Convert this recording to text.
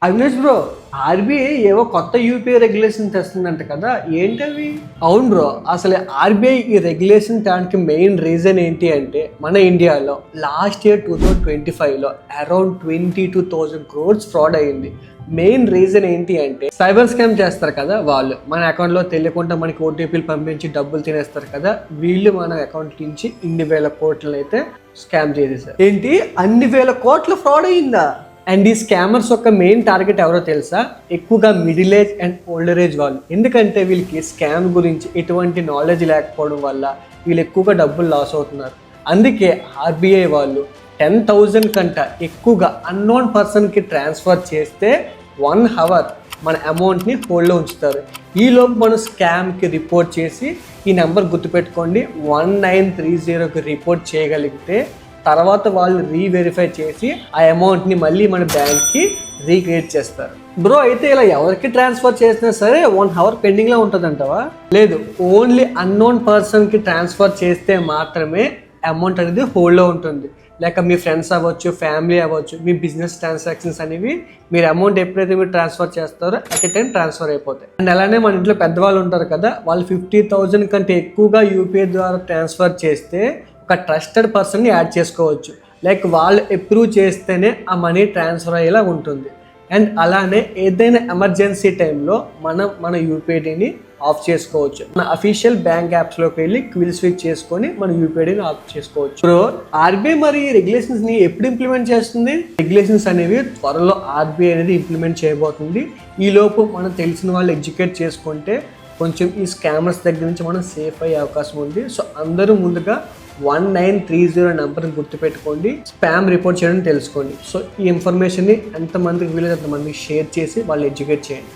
Avinash bro, RBI ఏవో కొత్త UPI regulation తెస్తుందంట కదా, ఏంటవి? అవును బ్రో, అసలు ఆర్బీఐ ఈ రెగ్యులేషన్ దానికి మెయిన్ రీజన్ ఏంటి అంటే మన ఇండియాలో లాస్ట్ ఇయర్ 2025లో అరౌండ్ 22,000 crores ఫ్రాడ్ అయ్యింది. మెయిన్ రీజన్ ఏంటి అంటే సైబర్ స్కామ్ చేస్తారు కదా, వాళ్ళు మన అకౌంట్లో తెలియకుండా మనకి ఓటీపీలు పంపించి డబ్బులు తినేస్తారు కదా, వీళ్ళు మన అకౌంట్ నుంచి ఇన్ని వేల కోట్లు అయితే స్కామ్ చేసేసారు. ఏంటి, అన్ని వేల కోట్లు ఫ్రాడ్ అయ్యిందా? అండ్ ఈ స్కామర్స్ యొక్క మెయిన్ టార్గెట్ ఎవరో తెలుసా? ఎక్కువగా middle age and older age వాళ్ళు. ఎందుకంటే వీళ్ళకి స్కామ్ గురించి ఎటువంటి నాలెడ్జ్ లేకపోవడం వల్ల వీళ్ళు ఎక్కువగా డబ్బులు లాస్ అవుతున్నారు. అందుకే ఆర్బీఐ వాళ్ళు 10,000 కంటే ఎక్కువగా అన్నోన్ పర్సన్కి ట్రాన్స్ఫర్ చేస్తే 1 hour మన అమౌంట్ని హోల్డ్లో ఉంచుతారు. ఈలోపు మనం స్కామ్కి రిపోర్ట్ చేసి ఈ నెంబర్ గుర్తుపెట్టుకోండి, 1930కి రిపోర్ట్ చేయగలిగితే తర్వాత వాళ్ళు రీవెరిఫై చేసి ఆ అమౌంట్ని మళ్ళీ మన బ్యాంక్కి రీక్రియేట్ చేస్తారు. బ్రో, అయితే ఇలా ఎవరికి ట్రాన్స్ఫర్ చేసినా సరే 1 hour పెండింగ్లో ఉంటుందంటవా? లేదు, ఓన్లీ అన్నోన్ పర్సన్కి ట్రాన్స్ఫర్ చేస్తే మాత్రమే అమౌంట్ అనేది హోల్డ్లో ఉంటుంది. లేక మీ ఫ్రెండ్స్ అవ్వచ్చు, ఫ్యామిలీ అవ్వచ్చు, మీ బిజినెస్ ట్రాన్సాక్షన్స్ అనేవి మీరు అమౌంట్ ఎప్పుడైతే మీరు ట్రాన్స్ఫర్ చేస్తారో అట్ ఎ టైం ట్రాన్స్ఫర్ అయిపోతాయి. అండ్ అలానే మన ఇంట్లో పెద్దవాళ్ళు ఉంటారు కదా, వాళ్ళు 50,000 కంటే ఎక్కువగా యూపీఐ ద్వారా ట్రాన్స్ఫర్ చేస్తే ఒక ట్రస్టెడ్ పర్సన్ని యాడ్ చేసుకోవచ్చు. లైక్ వాళ్ళు అప్రూవ్ చేస్తేనే ఆ మనీ ట్రాన్స్ఫర్ అయ్యేలా ఉంటుంది. అండ్ అలానే ఏదైనా ఎమర్జెన్సీ టైంలో మనం మన యూపీఐని ఆఫ్ చేసుకోవచ్చు. మన అఫీషియల్ బ్యాంక్ యాప్స్లోకి వెళ్ళి క్విల్ స్విచ్ చేసుకొని మన యూపీఐని ఆఫ్ చేసుకోవచ్చు. సో ఆర్బీఐ మరి రెగ్యులేషన్స్ని ఎప్పుడు ఇంప్లిమెంట్ చేస్తుంది? రెగ్యులేషన్స్ అనేవి త్వరలో ఆర్బీఐ అనేది ఇంప్లిమెంట్ చేయబోతుంది. ఈలోపు మనం తెలిసిన వాళ్ళు ఎడ్యుకేట్ చేసుకుంటే కొంచెం ఈ స్కామర్స్ దగ్గర నుంచి మనం సేఫ్ అయ్యే అవకాశం ఉంది. సో అందరూ ముందుగా 1930 నెంబర్ని గుర్తుపెట్టుకోండి, స్పామ్ రిపోర్ట్ చేయడం తెలుసుకోండి. సో ఈ ఇన్ఫర్మేషన్ని ఎంతమందికి వీలైతే అంతమందికి షేర్ చేసి వాళ్ళు ఎడ్యుకేట్ చేయండి.